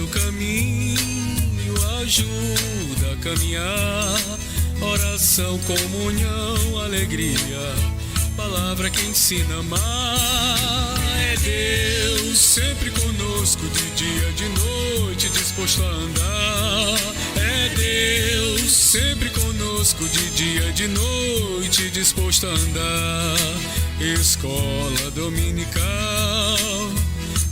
no caminho, ajuda a caminhar. Oração, comunhão, alegria, palavra que ensina a amar. É Deus sempre conosco, de dia, de noite, disposto a andar. É Deus sempre conosco, de dia, de noite, disposto a andar. Escola dominical,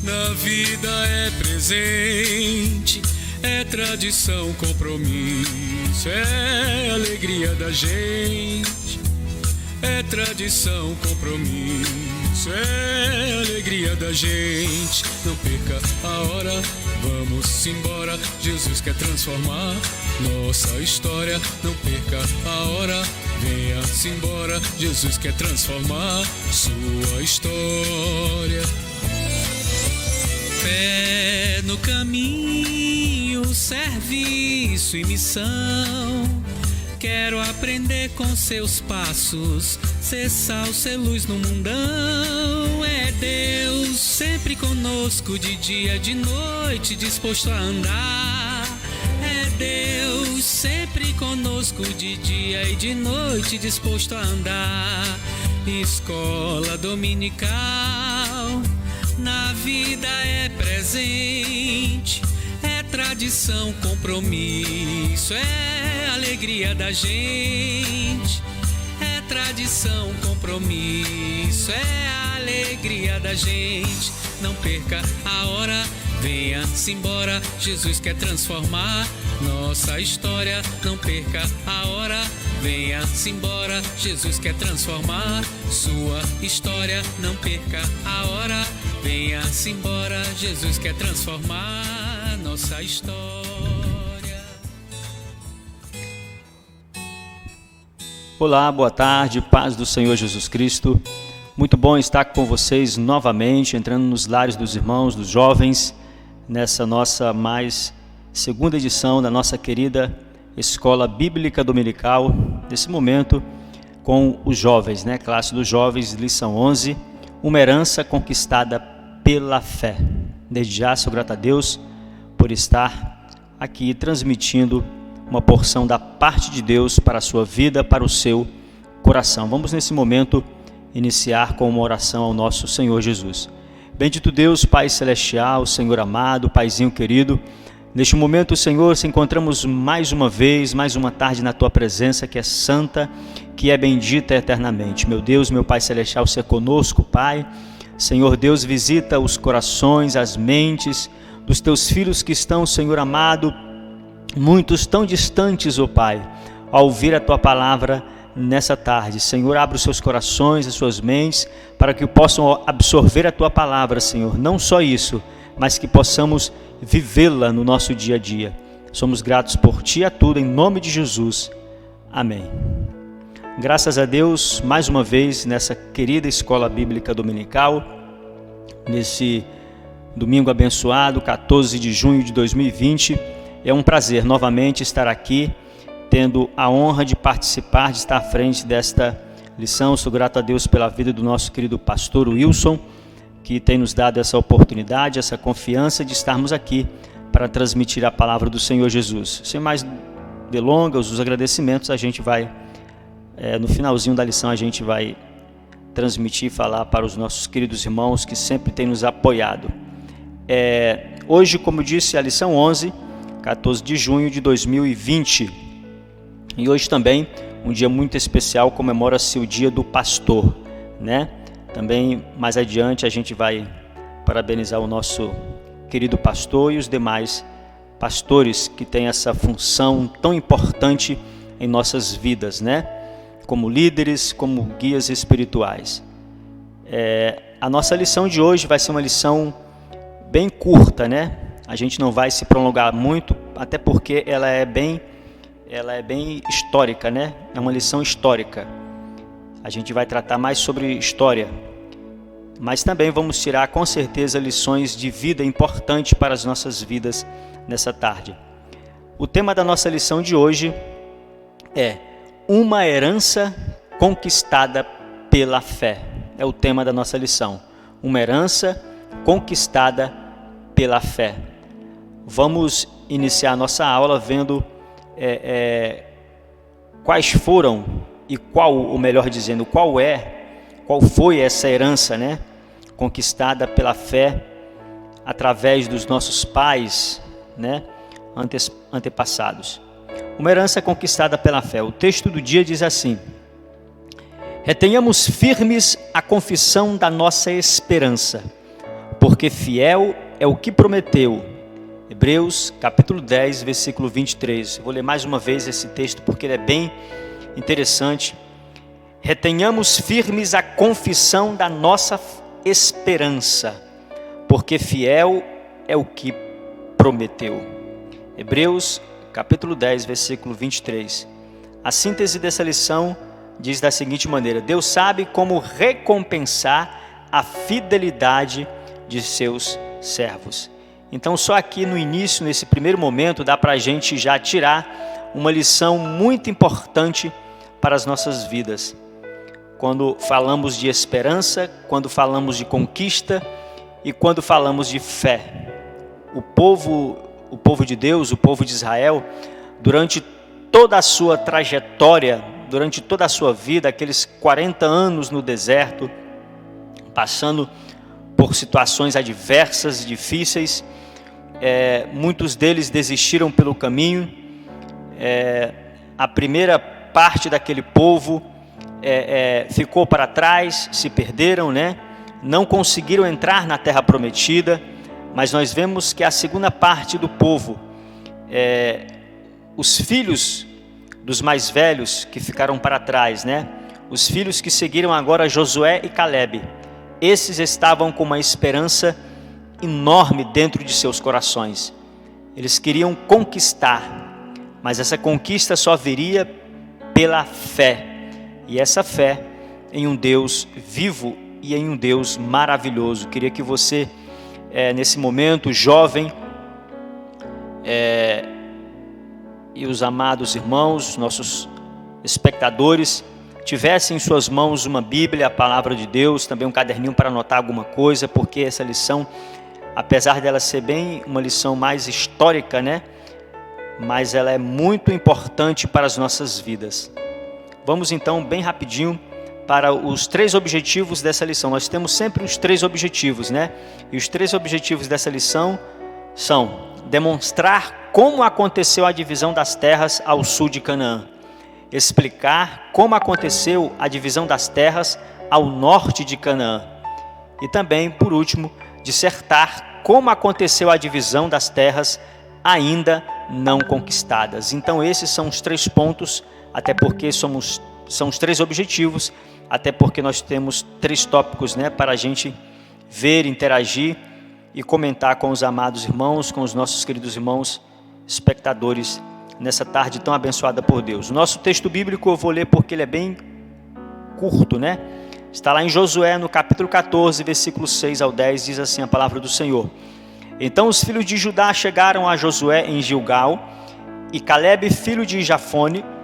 na vida é presente, é tradição, compromisso, é alegria da gente. É tradição, compromisso, é alegria da gente. Não perca a hora, vamos embora. Jesus quer transformar nossa história. Não perca a hora, venha-se embora. Jesus quer transformar sua história. Fé no caminho, serviço e missão. Quero aprender com seus passos, ser sal, ser luz no mundão. É Deus sempre conosco, de dia, de noite, disposto a andar. É Deus sempre conosco, de dia e de noite, disposto a andar. Escola dominical, na vida é presente, é tradição, compromisso, é alegria da gente. É tradição, compromisso, é alegria da gente. Não perca a hora, venha-se embora. Jesus quer transformar nossa história. Não perca a hora, venha-se embora. Jesus quer transformar sua história. Não perca a hora, venha-se embora. Jesus quer transformar nossa história. Olá, boa tarde, paz do Senhor Jesus Cristo. Muito bom estar com vocês novamente, entrando nos lares dos irmãos, dos jovens, nessa nossa mais segunda edição da nossa querida Escola Bíblica Dominical, nesse momento com os jovens, classe dos jovens, lição 11, uma herança conquistada pela fé. Desde já, sou grato a Deus por estar aqui transmitindo uma porção da parte de Deus para a sua vida, para o seu coração. Vamos nesse momento iniciar com uma oração ao nosso Senhor Jesus. Bendito Deus, Pai Celestial, Senhor amado, Paizinho querido, neste momento, Senhor, se encontramos mais uma vez, mais uma tarde na Tua presença, que é santa, que é bendita eternamente. Meu Deus, meu Pai Celestial, seja conosco, Pai. Senhor Deus, visita os corações, as mentes dos Teus filhos que estão, Senhor amado, muitos tão distantes, ó Pai, ao ouvir a Tua palavra nessa tarde. Senhor, abre os seus corações, as suas mentes, para que possam absorver a Tua palavra, Senhor. Não só isso, mas que possamos vivê-la no nosso dia a dia. Somos gratos por Ti, a tudo, em nome de Jesus. Amém. Graças a Deus, mais uma vez, nessa querida Escola Bíblica Dominical, nesse domingo abençoado, 14 de junho de 2020, é um prazer novamente estar aqui, tendo a honra de participar, de estar à frente desta lição. Sou grato a Deus pela vida do nosso querido pastor Wilson, que tem nos dado essa oportunidade, essa confiança de estarmos aqui para transmitir a palavra do Senhor Jesus. Sem mais delongas, os agradecimentos, a gente vai, no finalzinho da lição, a gente vai transmitir e falar para os nossos queridos irmãos que sempre têm nos apoiado. Hoje, como disse, a lição 11, 14 de junho de 2020. E hoje também, um dia muito especial, comemora-se o Dia do Pastor, Também, mais adiante, a gente vai parabenizar o nosso querido pastor e os demais pastores que têm essa função tão importante em nossas vidas, Como líderes, como guias espirituais. A nossa lição de hoje vai ser uma lição bem curta, A gente não vai se prolongar muito, até porque ela é bem histórica, É uma lição histórica. A gente vai tratar mais sobre história, mas também vamos tirar com certeza lições de vida importantes para as nossas vidas nessa tarde. O tema da nossa lição de hoje é uma herança conquistada pela fé. É o tema da nossa lição. Uma herança conquistada pela fé. vamos iniciar nossa aula vendo quais foram e qual foi essa herança, né, conquistada pela fé através dos nossos pais, né, antepassados. Uma herança conquistada pela fé. O texto do dia diz assim: retenhamos firmes a confissão da nossa esperança, porque fiel é o que prometeu. Hebreus capítulo 10, versículo 23. Vou ler mais uma vez esse texto porque ele é bem interessante. Retenhamos firmes a confissão da nossa esperança, porque fiel é o que prometeu. Hebreus capítulo 10, versículo 23. A síntese dessa lição diz da seguinte maneira: Deus sabe como recompensar a fidelidade de seus servos. Então, só aqui no início, nesse primeiro momento, dá para a gente já tirar uma lição muito importante para as nossas vidas. Quando falamos de esperança, quando falamos de conquista e quando falamos de fé. O povo de Deus, o povo de Israel, durante toda a sua trajetória, durante toda a sua vida, aqueles 40 anos no deserto, passando por situações adversas e difíceis, muitos deles desistiram pelo caminho. A primeira parte daquele povo ficou para trás, se perderam, né? Não conseguiram entrar na terra prometida, mas nós vemos que a segunda parte do povo, os filhos dos mais velhos que ficaram para trás, né? Os filhos que seguiram agora Josué e Calebe, esses estavam com uma esperança enorme dentro de seus corações. Eles queriam conquistar, mas essa conquista só viria pela fé. E essa fé em um Deus vivo e em um Deus maravilhoso. Queria que você, nesse momento, jovem, e os amados irmãos, nossos espectadores, tivessem em suas mãos uma Bíblia, a Palavra de Deus, também um caderninho para anotar alguma coisa, porque essa lição, apesar dela ser bem uma lição mais histórica, né? Mas ela é muito importante para as nossas vidas. Vamos então, bem rapidinho, para os 3 objetivos dessa lição. Nós temos sempre os 3 objetivos, né? E os 3 objetivos dessa lição são demonstrar como aconteceu a divisão das terras ao sul de Canaã, explicar como aconteceu a divisão das terras ao norte de Canaã e também, por último, dissertar como aconteceu a divisão das terras ainda não conquistadas. Então esses são os 3 pontos, até porque são os 3 objetivos, até porque nós temos 3 tópicos, né, para a gente ver, interagir e comentar com os amados irmãos, com os nossos queridos irmãos espectadores nessa tarde tão abençoada por Deus. O nosso texto bíblico eu vou ler porque ele é bem curto, né? Está lá em Josué, no capítulo 14, versículos 6 ao 10, diz assim a palavra do Senhor. Então os filhos de Judá chegaram a Josué em Gilgal, e Calebe, filho de Jefoné,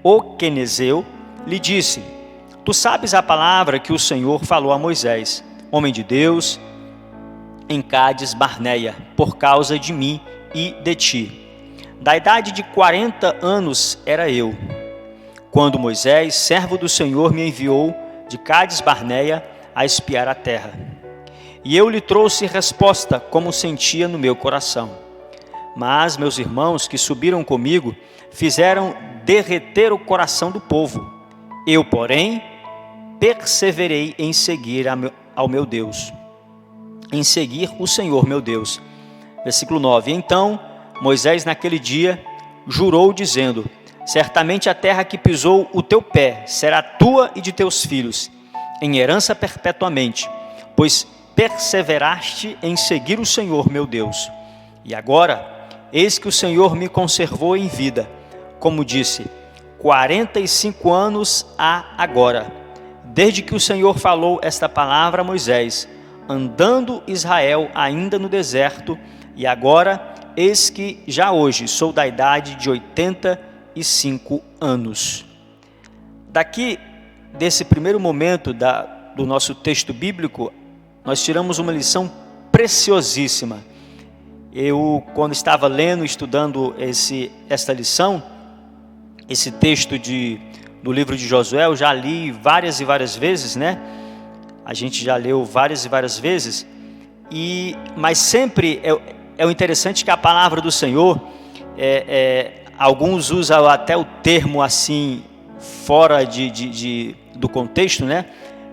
o quenezeu, lhe disse: Tu sabes a palavra que o Senhor falou a Moisés, homem de Deus, em Cádiz Barneia, por causa de mim e de ti. Da idade de 40 anos era eu, quando Moisés, servo do Senhor, me enviou de Cádiz Barneia a espiar a terra. E eu lhe trouxe resposta, como sentia no meu coração. Mas meus irmãos que subiram comigo fizeram derreter o coração do povo. Eu, porém, perseverei em seguir ao meu Deus, em seguir o Senhor meu Deus. Versículo 9. Então Moisés naquele dia jurou dizendo: certamente a terra que pisou o teu pé será tua e de teus filhos, em herança perpetuamente, pois perseveraste em seguir o Senhor meu Deus. E agora, eis que o Senhor me conservou em vida, como disse, 45 anos há agora, desde que o Senhor falou esta palavra a Moisés, andando Israel ainda no deserto, e agora, eis que já hoje sou da idade de 85 anos. Daqui, desse primeiro momento do nosso texto bíblico, nós tiramos uma lição preciosíssima. Eu, quando estava lendo, estudando esta lição, esse texto do livro de Josué, eu já li várias e várias vezes, né? A gente já leu várias e várias vezes, mas sempre é o interessante que a palavra do Senhor, alguns usam até o termo assim, fora do contexto, né?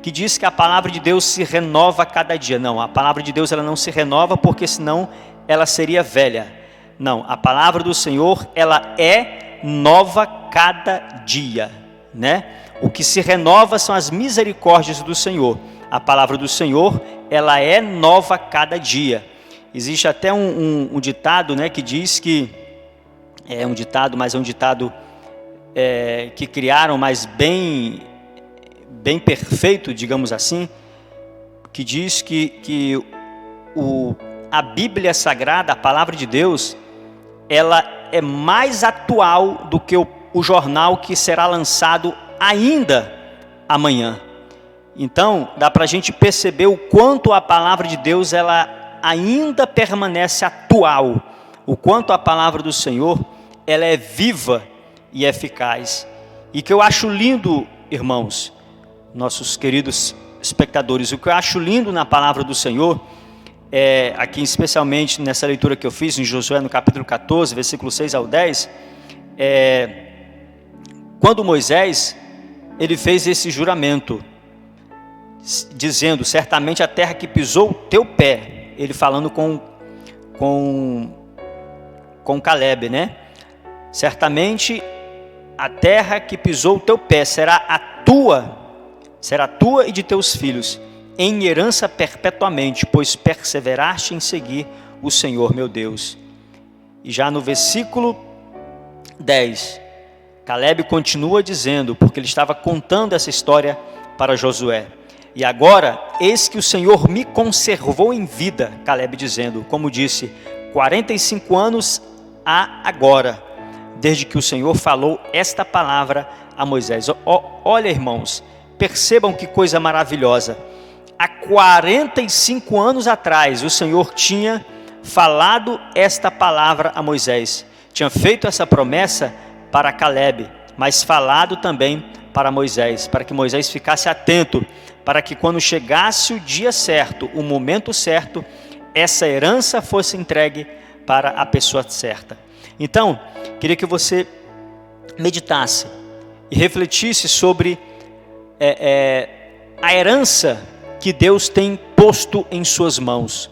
Que diz que a palavra de Deus se renova a cada dia. Não, a palavra de Deus ela não se renova, porque senão ela seria velha. Não, a palavra do Senhor ela é nova cada dia, né? O que se renova são as misericórdias do Senhor. A palavra do Senhor ela é nova cada dia. Existe até um ditado, né, que diz que é um ditado, mas é um ditado que criaram, mas bem perfeito, digamos assim, que diz que a Bíblia Sagrada, a palavra de Deus, ela é mais atual do que o jornal que será lançado ainda amanhã. Então, dá para a gente perceber o quanto a palavra de Deus ela ainda permanece atual, o quanto a palavra do Senhor ela é viva e eficaz. E que eu acho lindo, irmãos, nossos queridos espectadores, o que eu acho lindo na palavra do Senhor, aqui especialmente nessa leitura que eu fiz em Josué no capítulo 14, versículo 6 ao 10, quando Moisés ele fez esse juramento, dizendo, certamente a terra que pisou o teu pé, ele falando com Calebe, né? Certamente a terra que pisou o teu pé será tua e de teus filhos, em herança perpetuamente, pois perseveraste em seguir o Senhor meu Deus. E já no versículo 10, Calebe continua dizendo, porque ele estava contando essa história para Josué. E agora, eis que o Senhor me conservou em vida, Calebe dizendo, como disse, 45 anos há agora, desde que o Senhor falou esta palavra a Moisés. Olha, irmãos, percebam que coisa maravilhosa. Há 45 anos atrás, o Senhor tinha falado esta palavra a Moisés. Tinha feito essa promessa para Calebe, mas falado também para Moisés, para que Moisés ficasse atento, para que quando chegasse o dia certo, o momento certo, essa herança fosse entregue para a pessoa certa. Então, queria que você meditasse e refletisse sobre a herança que Deus tem posto em suas mãos.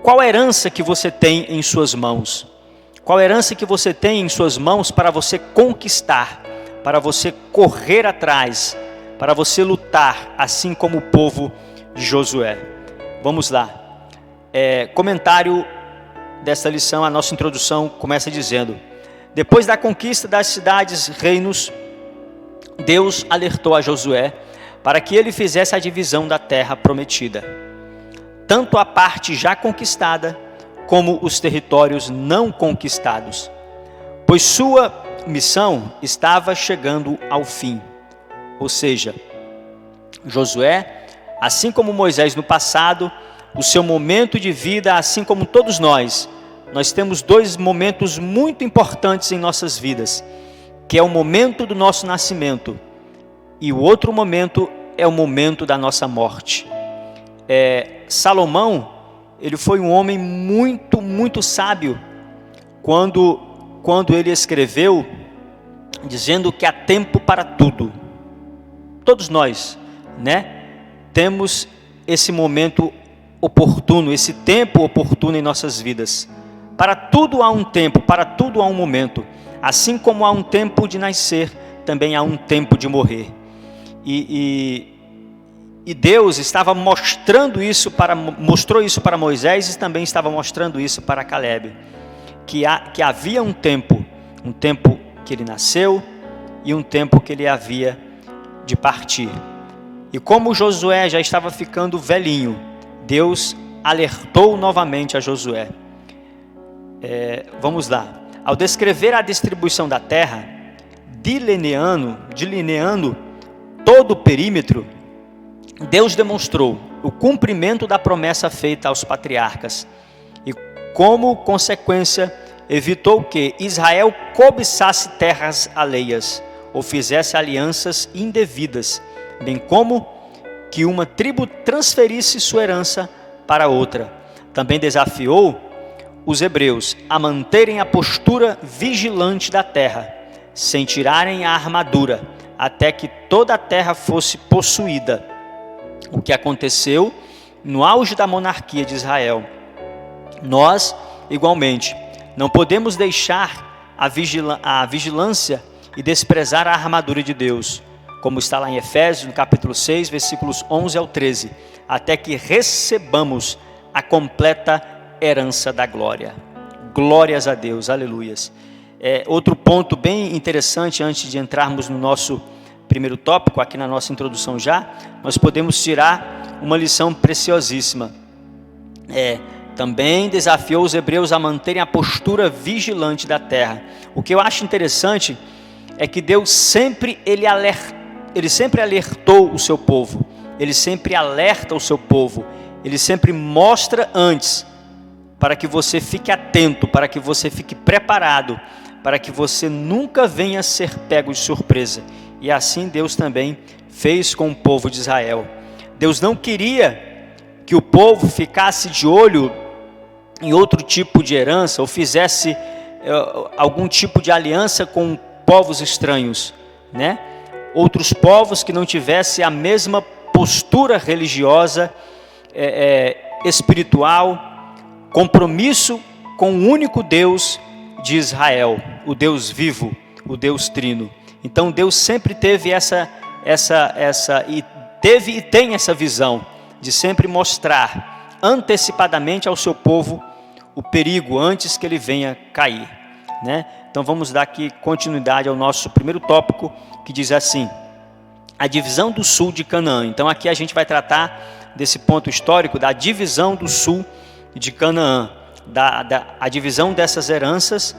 Qual a herança que você tem em suas mãos? Qual a herança que você tem em suas mãos para você conquistar, para você correr atrás, para você lutar, assim como o povo de Josué? Vamos lá. Comentário desta lição, a nossa introdução começa dizendo: depois da conquista das cidades, reinos, Deus alertou a Josué para que ele fizesse a divisão da terra prometida, tanto a parte já conquistada, como os territórios não conquistados, pois sua missão estava chegando ao fim. Ou seja, Josué, assim como Moisés no passado, o seu momento de vida, assim como todos nós temos dois momentos muito importantes em nossas vidas, que é o momento do nosso nascimento e o outro momento é o momento da nossa morte. Salomão, ele foi um homem muito, muito sábio quando ele escreveu dizendo que há tempo para tudo. Todos nós, né, temos esse momento oportuno, esse tempo oportuno em nossas vidas. Para tudo há um tempo, para tudo há um momento. Assim como há um tempo de nascer, também há um tempo de morrer. E Deus estava mostrou isso para Moisés e também estava mostrando isso para Calebe, que havia um tempo que ele nasceu e um tempo que ele havia de partir. E como Josué já estava ficando velhinho, Deus alertou novamente a Josué. Vamos lá. Ao descrever a distribuição da terra, delineando todo o perímetro, Deus demonstrou o cumprimento da promessa feita aos patriarcas. E como consequência, evitou que Israel cobiçasse terras alheias ou fizesse alianças indevidas, bem como que uma tribo transferisse sua herança para outra. Também desafiou os hebreus a manterem a postura vigilante da terra, sem tirarem a armadura, até que toda a terra fosse possuída. O que aconteceu no auge da monarquia de Israel. Nós, igualmente, não podemos deixar a vigilância e desprezar a armadura de Deus, como está lá em Efésios, no capítulo 6, versículos 11 ao 13, até que recebamos a completa herança da glória. Glórias a Deus, aleluias. Outro ponto bem interessante, antes de entrarmos no nosso primeiro tópico, aqui na nossa introdução já, nós podemos tirar uma lição preciosíssima. Também desafiou os hebreus a manterem a postura vigilante da terra. O que eu acho interessante é que Deus sempre ele sempre alertou o seu povo, ele sempre alerta o seu povo, ele sempre mostra antes, para que você fique atento, para que você fique preparado, para que você nunca venha a ser pego de surpresa. E assim Deus também fez com o povo de Israel. Deus não queria que o povo ficasse de olho em outro tipo de herança, ou fizesse algum tipo de aliança com povos estranhos, né? Outros povos que não tivessem a mesma postura religiosa, espiritual, compromisso com o único Deus de Israel, o Deus vivo, o Deus trino. Então Deus sempre teve teve e tem essa visão de sempre mostrar antecipadamente ao seu povo o perigo antes que ele venha cair, né? Então vamos dar aqui continuidade ao nosso primeiro tópico, que diz assim: a divisão do sul de Canaã. Então aqui a gente vai tratar desse ponto histórico da divisão do sul de Canaã, a divisão dessas heranças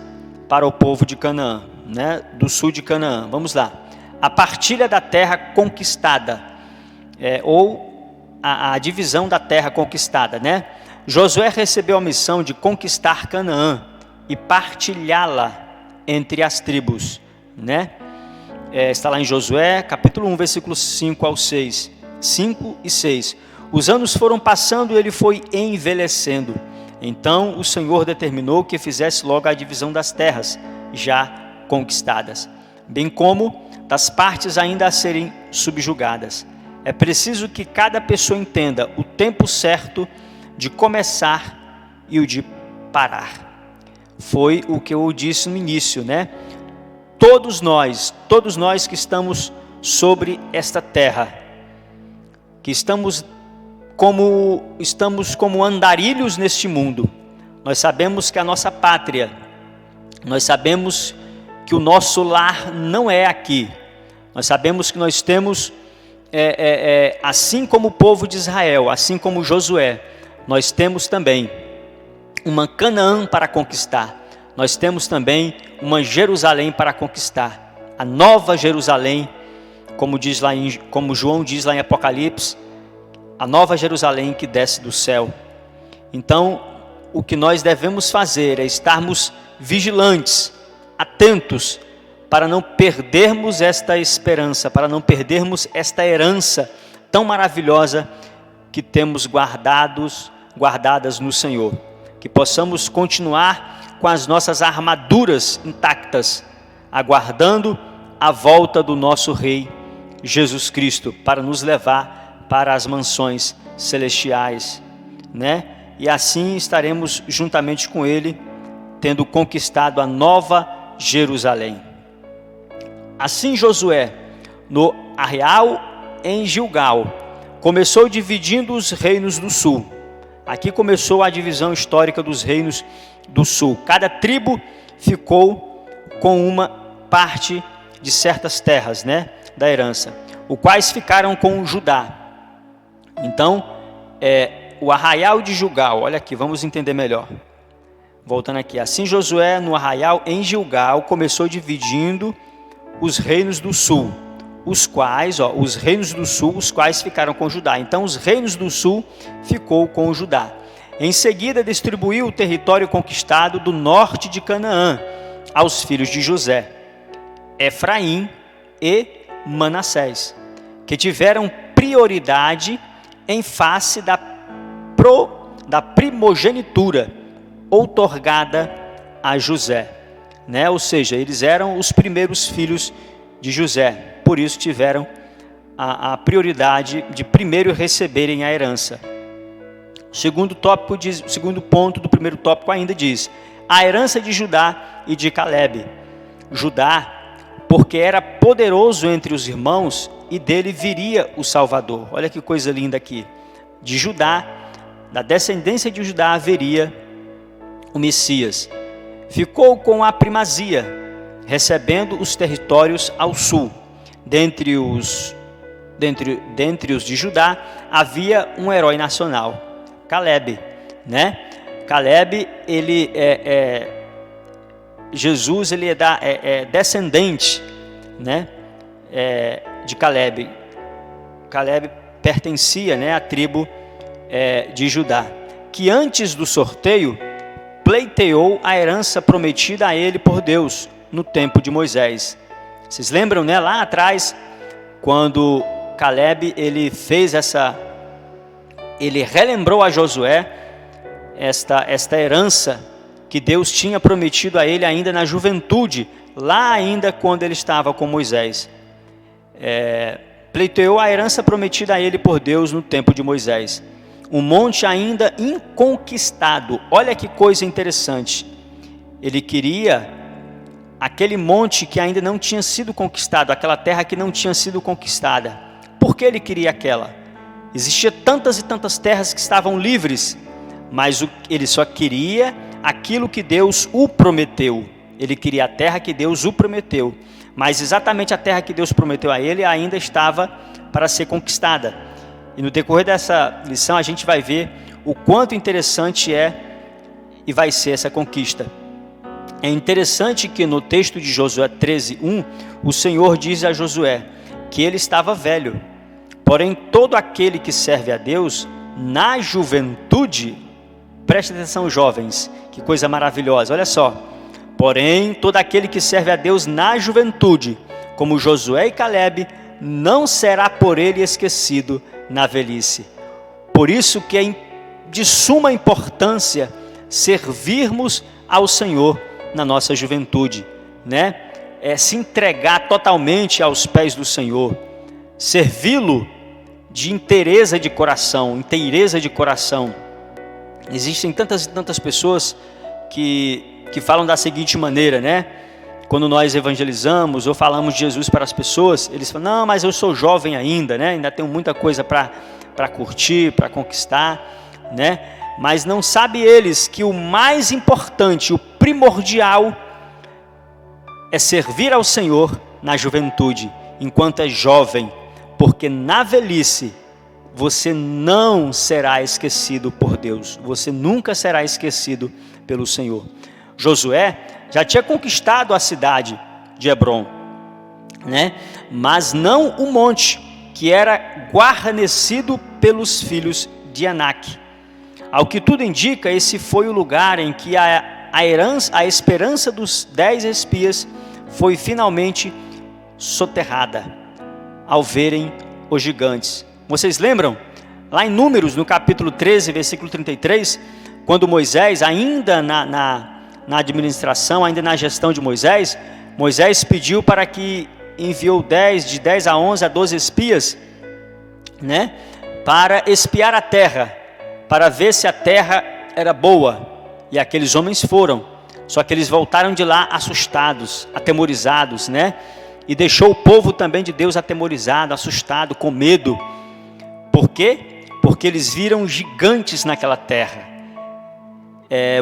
para o povo de Canaã, né? Do sul de Canaã. Vamos lá. A partilha da terra conquistada, ou a divisão da terra conquistada, né? Josué recebeu a missão de conquistar Canaã e partilhá-la entre as tribos, né? Está lá em Josué, capítulo 1, versículos 5 e 6. Os anos foram passando e ele foi envelhecendo. Então o Senhor determinou que fizesse logo a divisão das terras já conquistadas, bem como das partes ainda a serem subjugadas. É preciso que cada pessoa entenda o tempo certo de começar e o de parar. Foi o que eu disse no início, né? Todos nós que estamos sobre esta terra, que estamos como andarilhos neste mundo, nós sabemos que a nossa pátria, nós sabemos que o nosso lar não é aqui, nós sabemos que nós temos, assim como o povo de Israel, assim como Josué, nós temos também uma Canaã para conquistar. Nós temos também uma Jerusalém para conquistar. A nova Jerusalém, como João diz lá em Apocalipse, a nova Jerusalém que desce do céu. Então, o que nós devemos fazer é estarmos vigilantes, atentos, para não perdermos esta esperança, para não perdermos esta herança tão maravilhosa que temos guardadas no Senhor. Que possamos continuar com as nossas armaduras intactas, aguardando a volta do nosso Rei Jesus Cristo, para nos levar para as mansões celestiais, né? E assim estaremos juntamente com Ele, tendo conquistado a nova Jerusalém. Assim Josué, no arraial em Gilgal, começou dividindo os reinos do sul. Aqui começou a divisão histórica dos reinos do sul. Cada tribo ficou com uma parte de certas terras, né, da herança, os quais ficaram com Judá. Então, o arraial de Gilgal, olha aqui, vamos entender melhor. Voltando aqui, assim Josué no arraial em Gilgal começou dividindo os reinos do sul, os quais, os reinos do sul, os quais ficaram com Judá. Então os reinos do sul ficou com Judá. Em seguida distribuiu o território conquistado do norte de Canaã aos filhos de José, Efraim e Manassés, que tiveram prioridade em face da primogenitura outorgada a José, né? Ou seja, eles eram os primeiros filhos de José, por isso tiveram a prioridade de primeiro receberem a herança. O segundo ponto do primeiro tópico ainda diz: a herança de Judá e de Calebe. Judá, porque era poderoso entre os irmãos, e dele viria o Salvador. Olha que coisa linda aqui. De Judá, da descendência de Judá, haveria o Messias. Ficou com a primazia, recebendo os territórios ao sul. Dentre os de Judá, havia um herói nacional, Calebe, né? Calebe, ele Jesus, ele é descendente, né? De Calebe. Calebe pertencia, né, à tribo de Judá, que antes do sorteio pleiteou a herança prometida a ele por Deus no tempo de Moisés. Vocês lembram, né, lá atrás, quando Calebe ele relembrou a Josué esta herança que Deus tinha prometido a ele ainda na juventude, lá ainda quando ele estava com Moisés. Pleiteou a herança prometida a ele por Deus no tempo de Moisés. Um monte ainda inconquistado. Olha que coisa interessante. Ele queria aquele monte que ainda não tinha sido conquistado, aquela terra que não tinha sido conquistada. Por que ele queria aquela? Existiam tantas e tantas terras que estavam livres, mas ele só queria aquilo que Deus o prometeu. Ele queria a terra que Deus o prometeu, mas exatamente a terra que Deus prometeu a ele ainda estava para ser conquistada. E no decorrer dessa lição a gente vai ver o quanto interessante é e vai ser essa conquista. É interessante que no texto de Josué 13:1, o Senhor diz a Josué que ele estava velho. Porém, todo aquele que serve a Deus na juventude, preste atenção, jovens, que coisa maravilhosa, olha só. Porém, todo aquele que serve a Deus na juventude, como Josué e Calebe, não será por ele esquecido na velhice. Por isso que é de suma importância servirmos ao Senhor na nossa juventude, né? Se entregar totalmente aos pés do Senhor, servi-lo de inteireza de coração. Existem tantas e tantas pessoas que falam da seguinte maneira, né? Quando nós evangelizamos ou falamos de Jesus para as pessoas, eles falam: não, mas eu sou jovem ainda, né? Ainda tenho muita coisa para curtir, para conquistar, né? Mas não sabem eles que o mais importante, o primordial, é servir ao Senhor na juventude, enquanto é jovem, porque na velhice você não será esquecido por Deus, você nunca será esquecido pelo Senhor. Josué já tinha conquistado a cidade de Hebrom, né? Mas não o monte, que era guarnecido pelos filhos de Anak. Ao que tudo indica, esse foi o lugar em que a esperança dos 10 espias foi finalmente soterrada, ao verem os gigantes. Vocês lembram? Lá em Números, no capítulo 13, versículo 33, quando Moisés, ainda na administração, ainda na gestão de Moisés pediu para que enviou de 10 a 11 a 12 espias, né, para espiar a terra, para ver se a terra era boa. E aqueles homens foram, só que eles voltaram de lá assustados, atemorizados, né? E deixou o povo também de Deus atemorizado, assustado, com medo. Por quê? Porque eles viram gigantes naquela terra.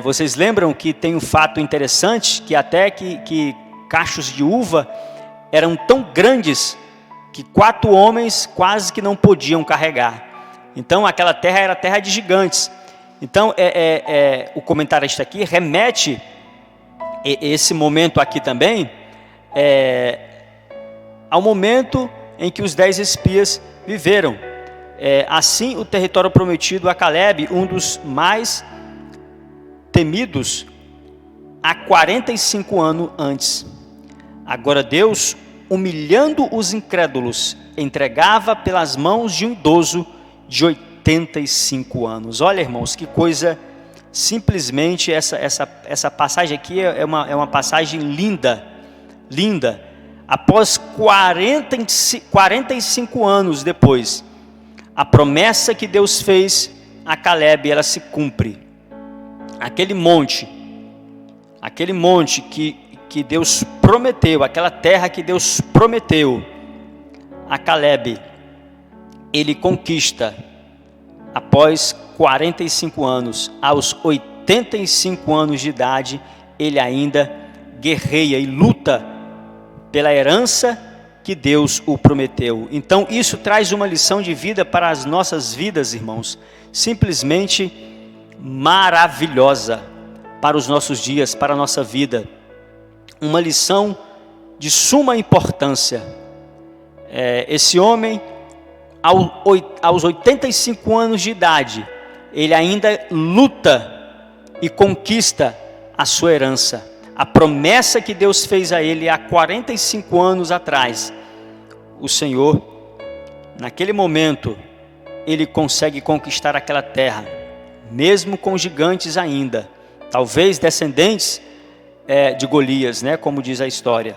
Vocês lembram que tem um fato interessante, que até que cachos de uva eram tão grandes que 4 homens quase que não podiam carregar. Então aquela terra era terra de gigantes. Então o comentarista aqui remete esse momento aqui também ao momento em que os 10 espias viveram. Assim, o território prometido a Caleb, um dos mais temidos, há 45 anos antes. Agora Deus, humilhando os incrédulos, entregava pelas mãos de um idoso de 85 anos. Olha, irmãos, que coisa, simplesmente essa passagem aqui é uma passagem linda, linda. Após 45 anos depois, a promessa que Deus fez a Caleb, ela se cumpre. Aquele monte que Deus prometeu, aquela terra que Deus prometeu a Caleb, ele conquista após 45 anos. Aos 85 anos de idade, ele ainda guerreia e luta pela herança que Deus o prometeu. Então isso traz uma lição de vida para as nossas vidas, irmãos, simplesmente maravilhosa para os nossos dias, para a nossa vida. Uma lição de suma importância. Esse homem, aos 85 anos de idade, ele ainda luta e conquista a sua herança. A promessa que Deus fez a ele há 45 anos atrás, o Senhor, naquele momento, ele consegue conquistar aquela terra, mesmo com gigantes ainda, talvez descendentes de Golias, né, como diz a história.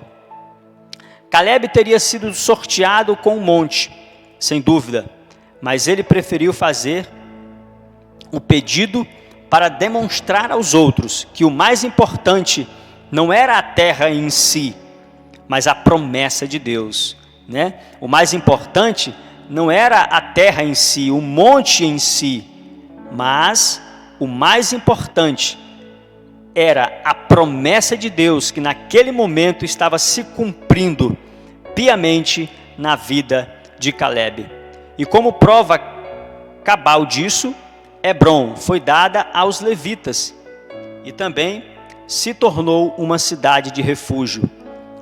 Caleb teria sido sorteado com um monte, sem dúvida, mas ele preferiu fazer o pedido para demonstrar aos outros que o mais importante não era a terra em si, mas a promessa de Deus, né? O mais importante não era a terra em si, o monte em si, mas o mais importante era a promessa de Deus que naquele momento estava se cumprindo piamente na vida de Caleb. E como prova cabal disso, Hebrom foi dada aos levitas e também se tornou uma cidade de refúgio.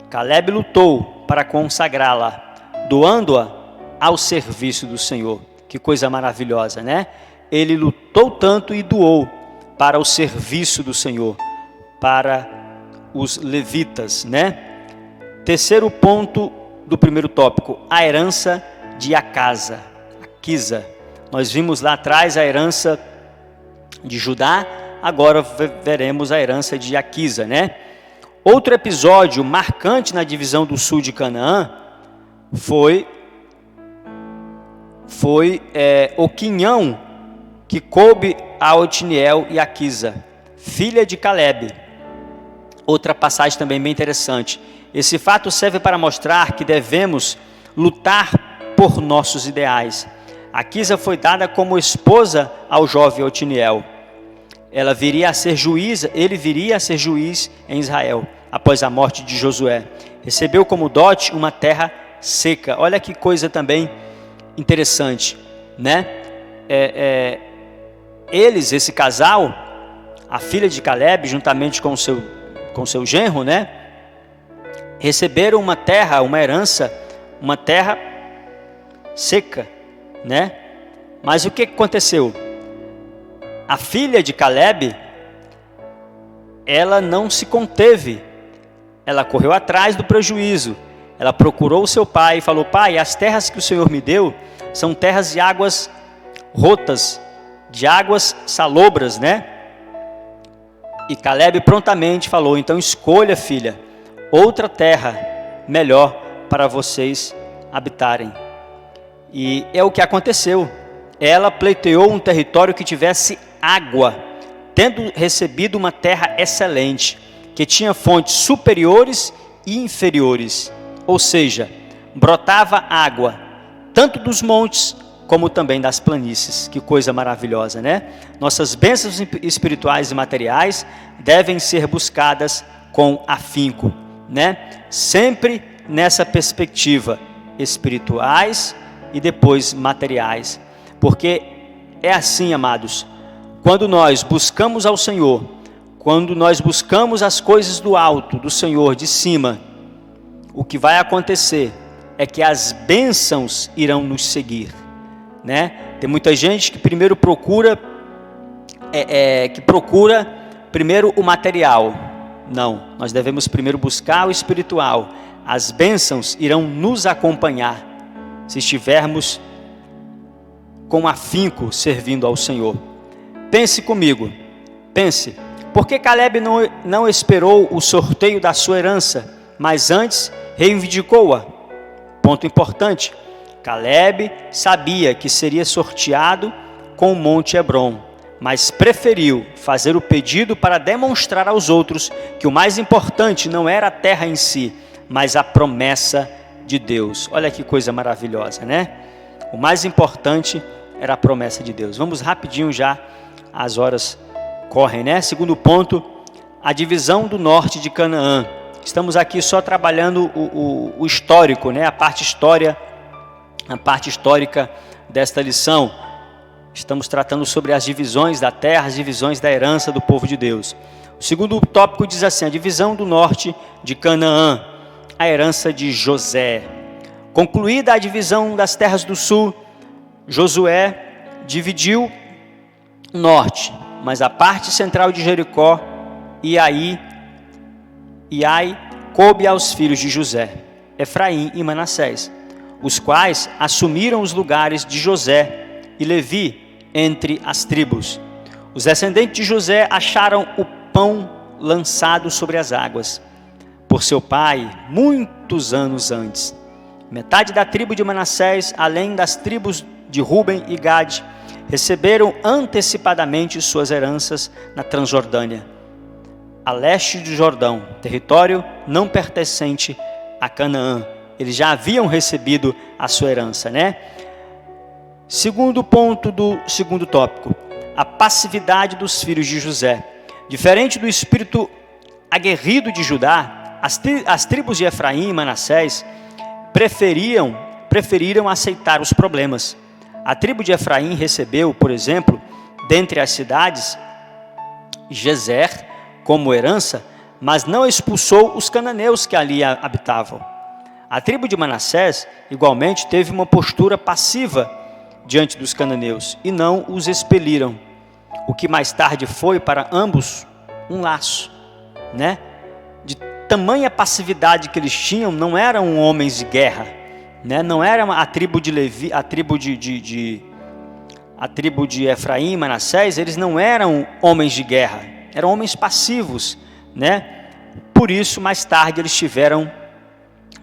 Caleb lutou para consagrá-la, doando-a ao serviço do Senhor. Que coisa maravilhosa, né? Ele lutou tanto e doou para o serviço do Senhor, para os levitas, né? Terceiro ponto do primeiro tópico, a herança de Aquisa. Nós vimos lá atrás a herança de Judá, agora veremos a herança de Aquisa, né? Outro episódio marcante na divisão do sul de Canaã foi o quinhão que coube a Otiniel e Aquisa, filha de Caleb. Outra passagem também bem interessante. Esse fato serve para mostrar que devemos lutar por nossos ideais. Aquisa foi dada como esposa ao jovem Otiniel. Ele viria a ser juiz em Israel, após a morte de Josué. Recebeu como dote uma terra seca. Olha que coisa também interessante, né? Esse casal, a filha de Caleb, juntamente com seu genro, né? Receberam uma terra, uma herança, uma terra seca, né? Mas o que aconteceu? A filha de Caleb, ela não se conteve, ela correu atrás do prejuízo, ela procurou o seu pai e falou: pai, as terras que o Senhor me deu são terras de águas rotas, de águas salobras, né? E Caleb prontamente falou: então escolha, filha, outra terra melhor para vocês habitarem. E é o que aconteceu. Ela pleiteou um território que tivesse água, tendo recebido uma terra excelente, que tinha fontes superiores e inferiores, ou seja, brotava água, tanto dos montes, como também das planícies. Que coisa maravilhosa, né? Nossas bênçãos espirituais e materiais devem ser buscadas com afinco, né? Sempre nessa perspectiva, espirituais e depois materiais. Porque é assim, amados, quando nós buscamos ao Senhor, quando nós buscamos as coisas do alto, do Senhor, de cima, o que vai acontecer é que as bênçãos irão nos seguir, né? Tem muita gente que primeiro procura primeiro o material. Não, nós devemos primeiro buscar o espiritual. As bênçãos irão nos acompanhar se estivermos com afinco servindo ao Senhor. Pense comigo, pense. Por que Caleb não esperou o sorteio da sua herança, mas antes reivindicou-a? Ponto importante. Caleb sabia que seria sorteado com o Monte Hebrom, mas preferiu fazer o pedido para demonstrar aos outros que o mais importante não era a terra em si, mas a promessa de Deus. Olha que coisa maravilhosa, né? O mais importante era a promessa de Deus. Vamos rapidinho já, as horas correm, né? Segundo ponto, a divisão do norte de Canaã. Estamos aqui só trabalhando o histórico, né? A parte histórica desta lição. Estamos tratando sobre as divisões da terra, as divisões da herança do povo de Deus. O segundo tópico diz assim: a divisão do norte de Canaã, a herança de José. Concluída a divisão das terras do sul, Josué dividiu o norte, mas a parte central de Jericó e Ai coube aos filhos de José, Efraim e Manassés, os quais assumiram os lugares de José e Levi entre as tribos. Os descendentes de José acharam o pão lançado sobre as águas por seu pai muitos anos antes. Metade da tribo de Manassés, além das tribos de Ruben e Gade, receberam antecipadamente suas heranças na Transjordânia, a leste do Jordão, território não pertencente a Canaã. Eles já haviam recebido a sua herança, né? Segundo ponto do segundo tópico, a passividade dos filhos de José. Diferente do espírito aguerrido de Judá, as tribos de Efraim e Manassés preferiram aceitar os problemas. A tribo de Efraim recebeu, por exemplo, dentre as cidades, Gezer como herança, mas não expulsou os cananeus que ali habitavam. A tribo de Manassés, igualmente, teve uma postura passiva diante dos cananeus e não os expeliram, o que mais tarde foi para ambos um laço, né? De tamanha passividade que eles tinham, não eram homens de guerra, né? Não era a tribo de Levi, a tribo de Efraim e Manassés, eles não eram homens de guerra, eram homens passivos, né? Por isso, mais tarde, eles tiveram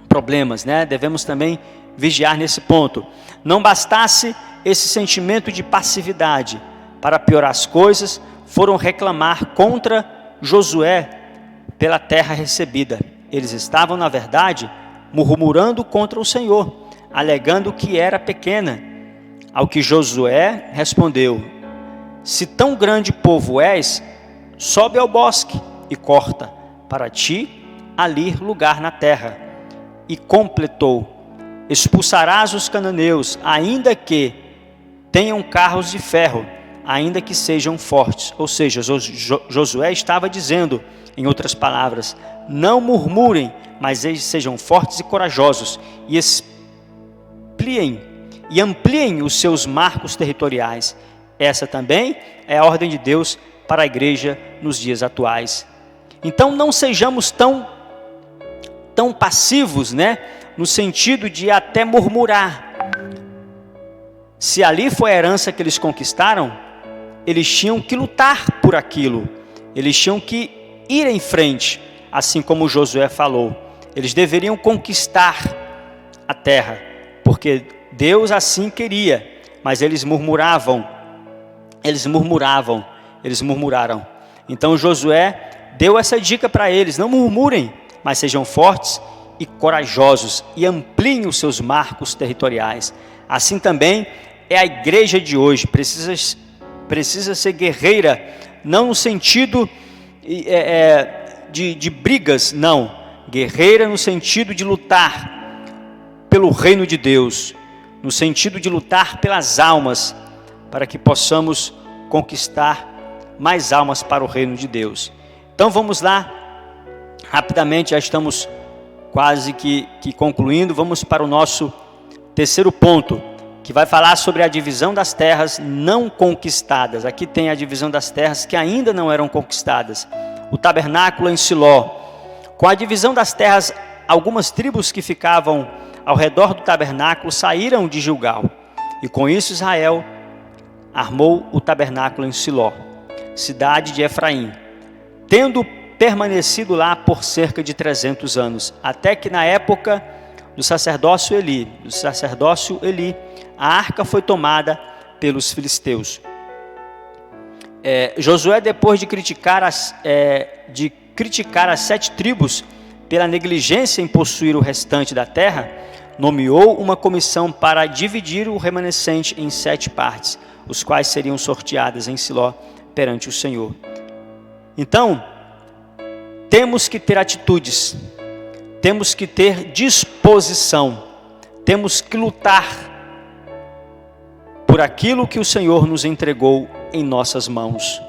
problemas, né? Devemos também vigiar nesse ponto. Não bastasse esse sentimento de passividade, para piorar as coisas, foram reclamar contra Josué pela terra recebida. Eles estavam, na verdade, murmurando contra o Senhor, alegando que era pequena. Ao que Josué respondeu: se tão grande povo és, sobe ao bosque e corta para ti ali lugar na terra. E completou: expulsarás os cananeus, ainda que tenham carros de ferro, ainda que sejam fortes. Ou seja, Josué estava dizendo, em outras palavras, não murmurem, mas eles sejam fortes e corajosos, e ampliem os seus marcos territoriais. Essa também é a ordem de Deus para a igreja nos dias atuais. Então não sejamos tão passivos, né? No sentido de até murmurar. Se ali foi a herança que eles conquistaram, eles tinham que lutar por aquilo, eles tinham que ir em frente, assim como Josué falou. Eles deveriam conquistar a terra, porque Deus assim queria, mas eles murmuraram. Então Josué deu essa dica para eles: não murmurem, mas sejam fortes e corajosos e ampliem os seus marcos territoriais. Assim também é a igreja de hoje, precisa ser guerreira, não no sentido de brigas, não, guerreira no sentido de lutar pelo reino de Deus, no sentido de lutar pelas almas, para que possamos conquistar mais almas para o reino de Deus. Então vamos lá, rapidamente, já estamos quase que concluindo, vamos para o nosso terceiro ponto, que vai falar sobre a divisão das terras não conquistadas. Aqui tem a divisão das terras que ainda não eram conquistadas. O tabernáculo em Siló. Com a divisão das terras, algumas tribos que ficavam ao redor do tabernáculo saíram de Gilgal. E com isso Israel armou o tabernáculo em Siló, cidade de Efraim, tendo permanecido lá por cerca de 300 anos, até que na época do sacerdócio Eli, a arca foi tomada pelos filisteus. Josué, depois de criticar as 7 tribos pela negligência em possuir o restante da terra, nomeou uma comissão para dividir o remanescente em 7 partes, os quais seriam sorteadas em Siló perante o Senhor. Então, temos que ter atitudes, temos que ter disposição, temos que lutar por aquilo que o Senhor nos entregou em nossas mãos,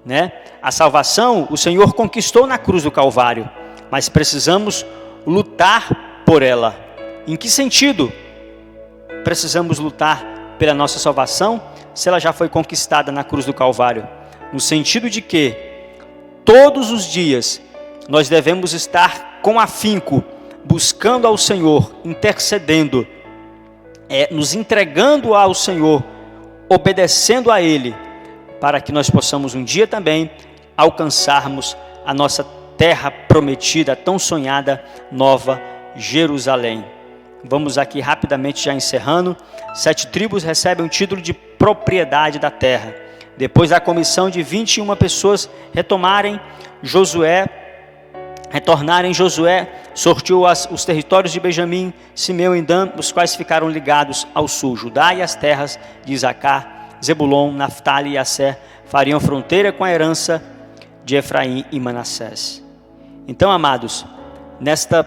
né? A salvação o Senhor conquistou na cruz do Calvário, mas precisamos lutar por ela. Em que sentido precisamos lutar pela nossa salvação, se ela já foi conquistada na cruz do Calvário? No sentido de que todos os dias nós devemos estar com afinco, buscando ao Senhor, intercedendo, nos entregando ao Senhor, obedecendo a Ele, para que nós possamos um dia também alcançarmos a nossa terra prometida, tão sonhada, Nova Jerusalém. Vamos aqui rapidamente já encerrando. 7 tribos recebem o título de propriedade da terra. Depois da comissão de 21 pessoas retornarem, Josué sorteou os territórios de Benjamim, Simeão e Dan, os quais ficaram ligados ao sul. Judá e as terras de Isacar, Zebulon, Naftali e Asser fariam fronteira com a herança de Efraim e Manassés. Então, amados, nesta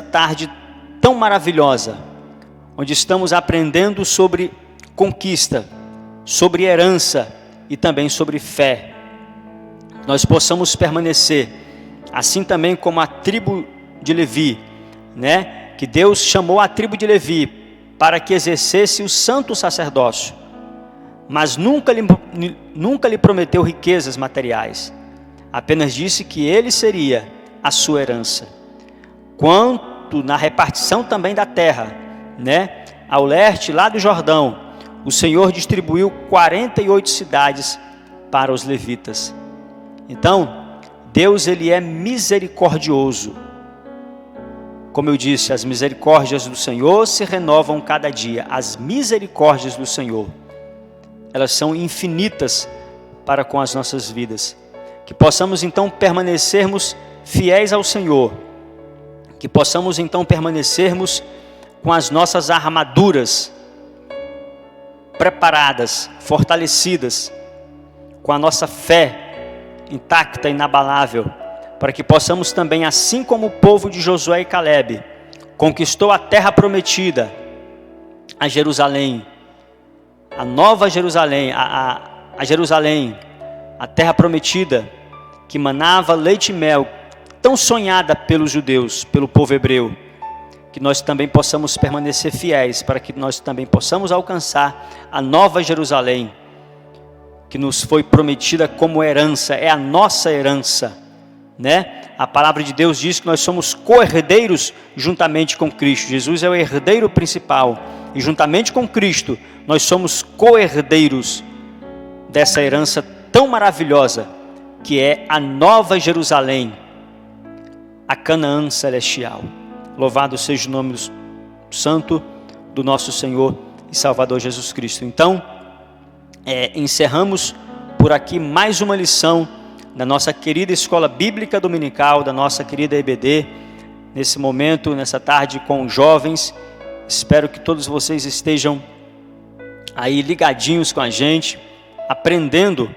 tarde tão maravilhosa, onde estamos aprendendo sobre conquista, sobre herança e também sobre fé, nós possamos permanecer, assim também como a tribo de Levi, né? Que Deus chamou a tribo de Levi para que exercesse o santo sacerdócio, mas nunca lhe prometeu riquezas materiais, apenas disse que ele seria a sua herança. Quanto na repartição também da terra, né? Ao leste, lá do Jordão, o Senhor distribuiu 48 cidades para os levitas. Então, Deus, Ele é misericordioso. Como eu disse, as misericórdias do Senhor se renovam cada dia. As misericórdias do Senhor, elas são infinitas para com as nossas vidas. Que possamos então permanecermos fiéis ao Senhor. Que possamos então permanecermos com as nossas armaduras preparadas, fortalecidas, com a nossa fé intacta, inabalável, para que possamos também, assim como o povo de Josué e Calebe conquistou a terra prometida, a Jerusalém, a nova Jerusalém, a Jerusalém, a terra prometida, que manava leite e mel, tão sonhada pelos judeus, pelo povo hebreu, que nós também possamos permanecer fiéis, para que nós também possamos alcançar a nova Jerusalém, que nos foi prometida como herança, é a nossa herança, né? A palavra de Deus diz que nós somos co-herdeiros juntamente com Cristo. Jesus é o herdeiro principal, e juntamente com Cristo, nós somos co-herdeiros dessa herança tão maravilhosa, que é a nova Jerusalém, a Canaã celestial. Louvado seja o nome santo do nosso Senhor e Salvador Jesus Cristo. Então, encerramos por aqui mais uma lição da nossa querida Escola Bíblica Dominical, da nossa querida EBD, nesse momento, nessa tarde com os jovens. Espero que todos vocês estejam aí ligadinhos com a gente, aprendendo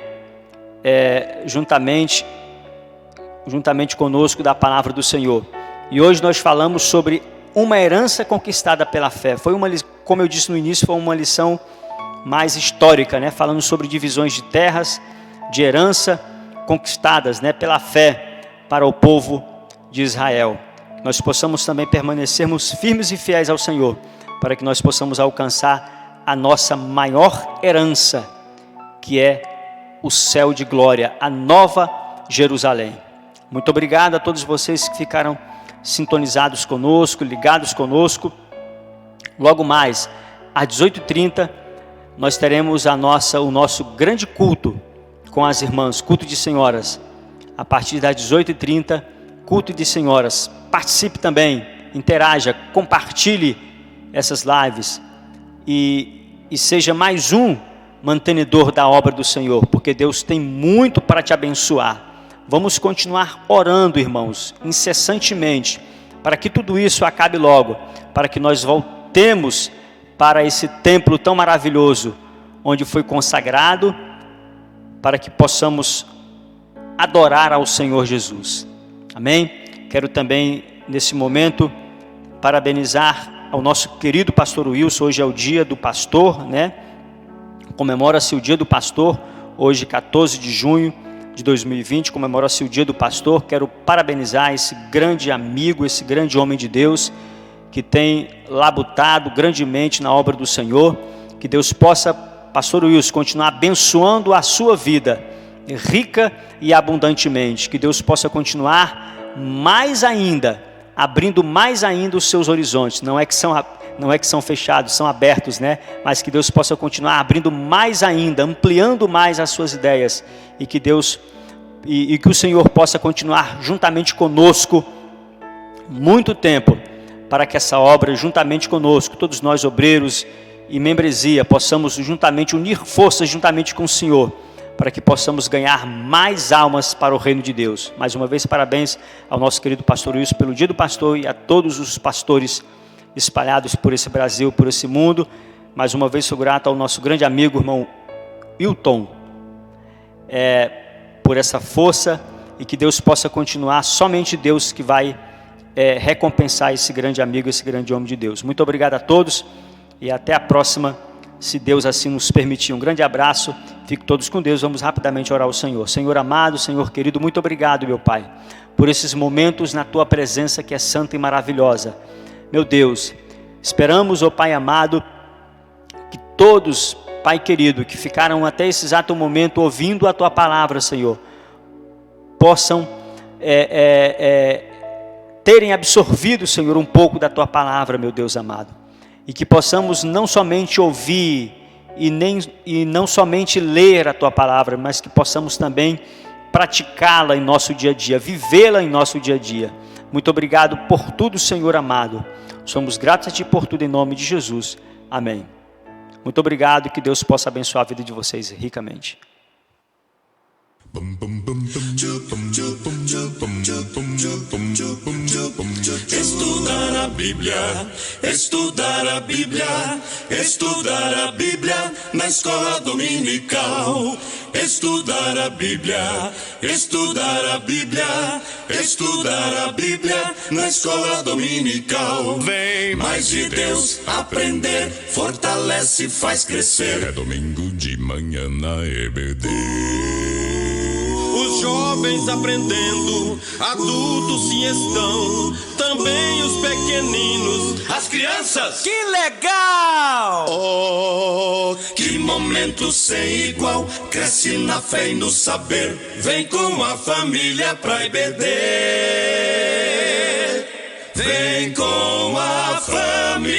juntamente conosco da palavra do Senhor. E hoje nós falamos sobre uma herança conquistada pela fé. Como eu disse no início, foi uma lição mais histórica, né? Falando sobre divisões de terras, de herança conquistadas, né? Pela fé para o povo de Israel. nós possamos também permanecermos firmes e fiéis ao Senhor, para que nós possamos alcançar a nossa maior herança, que é o céu de glória, a nova Jerusalém. Muito obrigado a todos vocês que ficaram sintonizados conosco, ligados conosco. Logo mais, às 18h30, nós teremos o nosso grande culto com as irmãs, culto de senhoras. A partir das 18h30, culto de senhoras. Participe também, interaja, compartilhe essas lives e seja mais um mantenedor da obra do Senhor, porque Deus tem muito para te abençoar. Vamos continuar orando, irmãos, incessantemente, para que tudo isso acabe logo, para que nós voltemos para esse templo tão maravilhoso, onde foi consagrado, para que possamos adorar ao Senhor Jesus. Amém? Quero também, nesse momento, parabenizar ao nosso querido pastor Wilson. Hoje é o dia do pastor, né? Comemora-se o dia do pastor, hoje 14 de junho de 2020, comemora-se o dia do pastor. Quero parabenizar esse grande amigo, esse grande homem de Deus, que tem labutado grandemente na obra do Senhor. Que Deus possa, pastor Wilson, continuar abençoando a sua vida, rica e abundantemente. Que Deus possa continuar mais ainda, abrindo mais ainda os seus horizontes. Não é que são fechados, são abertos, né? Mas que Deus possa continuar abrindo mais ainda, ampliando mais as suas ideias, e que Deus e que o Senhor possa continuar juntamente conosco muito tempo, para que essa obra, juntamente conosco, todos nós obreiros e membresia, possamos juntamente unir forças juntamente com o Senhor, para que possamos ganhar mais almas para o reino de Deus. Mais uma vez, parabéns ao nosso querido pastor Wilson pelo dia do pastor e a todos os pastores espalhados por esse Brasil, por esse mundo. Mais uma vez sou grato ao nosso grande amigo, irmão Hilton, por essa força, e que Deus possa continuar, somente Deus que vai recompensar esse grande amigo, esse grande homem de Deus. Muito obrigado a todos e até a próxima, se Deus assim nos permitir. Um grande abraço, fiquem todos com Deus. Vamos rapidamente orar ao Senhor. Senhor amado, Senhor querido, muito obrigado, meu Pai, por esses momentos na Tua presença que é santa e maravilhosa. Meu Deus, esperamos, ó Pai amado, que todos, Pai querido, que ficaram até esse exato momento ouvindo a Tua palavra, Senhor, possam terem absorvido, Senhor, um pouco da Tua palavra, meu Deus amado, e que possamos não somente ouvir e não somente ler a Tua palavra, mas que possamos também praticá-la em nosso dia a dia, vivê-la em nosso dia a dia. Muito obrigado por tudo, Senhor amado. Somos gratos a Ti por tudo, em nome de Jesus. Amém. Muito obrigado e que Deus possa abençoar a vida de vocês ricamente. Estudar a Bíblia, estudar a Bíblia, estudar a Bíblia na escola dominical. Estudar a Bíblia, estudar a Bíblia, estudar a Bíblia na escola dominical. Vem mais de Deus aprender, fortalece e faz crescer. É domingo de manhã na EBD. Os jovens aprendendo, adultos sim estão, também os pequeninos, as crianças. Que legal! Oh, que momento sem igual, cresce na fé e no saber, vem com a família pra EBD. Vem com a família